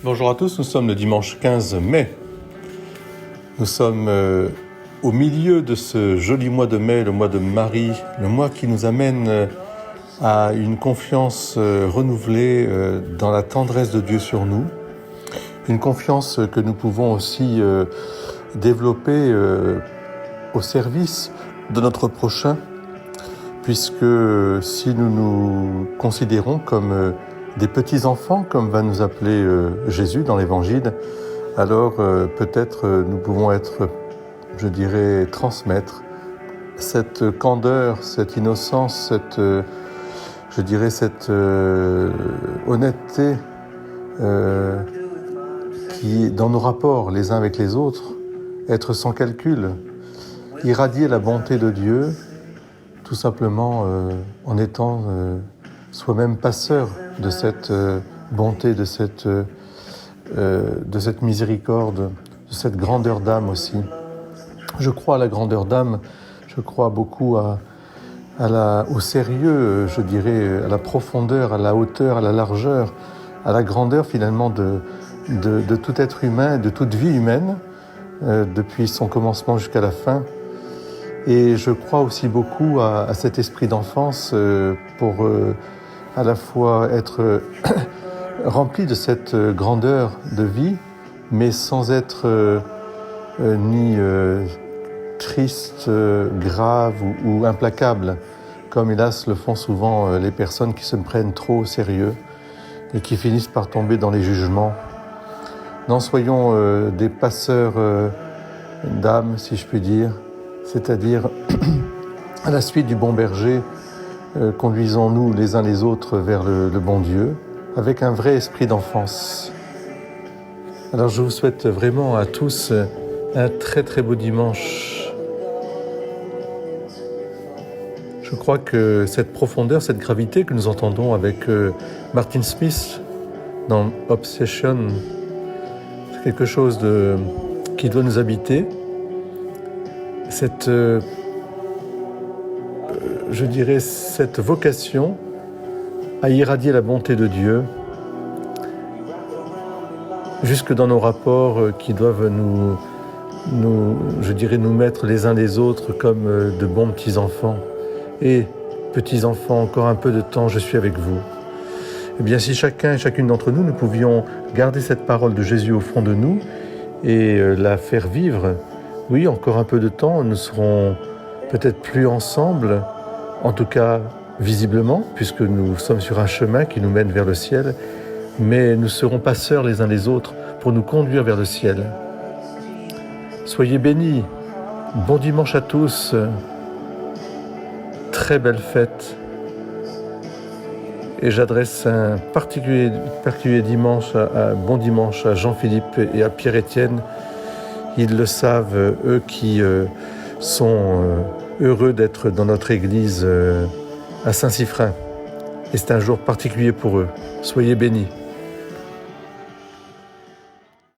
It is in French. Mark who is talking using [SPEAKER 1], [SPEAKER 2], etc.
[SPEAKER 1] Bonjour à tous, nous sommes le dimanche 15 mai. Nous sommes au milieu de ce joli mois de mai, le mois de Marie, le mois qui nous amène à une confiance renouvelée dans la tendresse de Dieu sur nous. Une confiance que nous pouvons aussi développer au service de notre prochain, puisque si nous nous considérons comme des petits-enfants, comme va nous appeler Jésus dans l'Évangile, alors peut-être nous pouvons être, je dirais, transmettre cette candeur, cette innocence, cette honnêteté qui, dans nos rapports les uns avec les autres, être sans calcul, irradier la bonté de Dieu, tout simplement en étant soi-même passeur de cette bonté, de cette miséricorde, de cette grandeur d'âme aussi. Je crois à la grandeur d'âme, je crois beaucoup au sérieux, je dirais, à la profondeur, à la hauteur, à la largeur, à la grandeur finalement de tout être humain, de toute vie humaine, depuis son commencement jusqu'à la fin. Et je crois aussi beaucoup à cet esprit d'enfance pour à la fois être rempli de cette grandeur de vie, mais sans être ni triste, grave ou implacable, comme hélas le font souvent les personnes qui se prennent trop au sérieux et qui finissent par tomber dans les jugements. Non, soyons des passeurs d'âme, si je puis dire, c'est-à-dire à la suite du bon berger, conduisons-nous les uns les autres vers le bon Dieu, avec un vrai esprit d'enfance. Alors je vous souhaite vraiment à tous un très très beau dimanche. Je crois que cette profondeur, cette gravité que nous entendons avec Martin Smith dans Obsession, c'est quelque chose qui doit nous habiter. Cette vocation à irradier la bonté de Dieu jusque dans nos rapports qui doivent nous mettre les uns les autres comme de bons petits-enfants. Et petits-enfants, encore un peu de temps, je suis avec vous. Eh bien, si chacun et chacune d'entre nous, nous pouvions garder cette parole de Jésus au fond de nous et la faire vivre, oui, encore un peu de temps, nous serons peut-être plus ensemble, en tout cas visiblement, puisque nous sommes sur un chemin qui nous mène vers le ciel, mais nous serons passeurs les uns les autres pour nous conduire vers le ciel. Soyez bénis, bon dimanche à tous, très belle fête, et j'adresse un particulier bon dimanche à Jean-Philippe et à Pierre-Étienne. Ils le savent, eux qui sont heureux d'être dans notre église à Saint-Siffrin. Et c'est un jour particulier pour eux. Soyez bénis.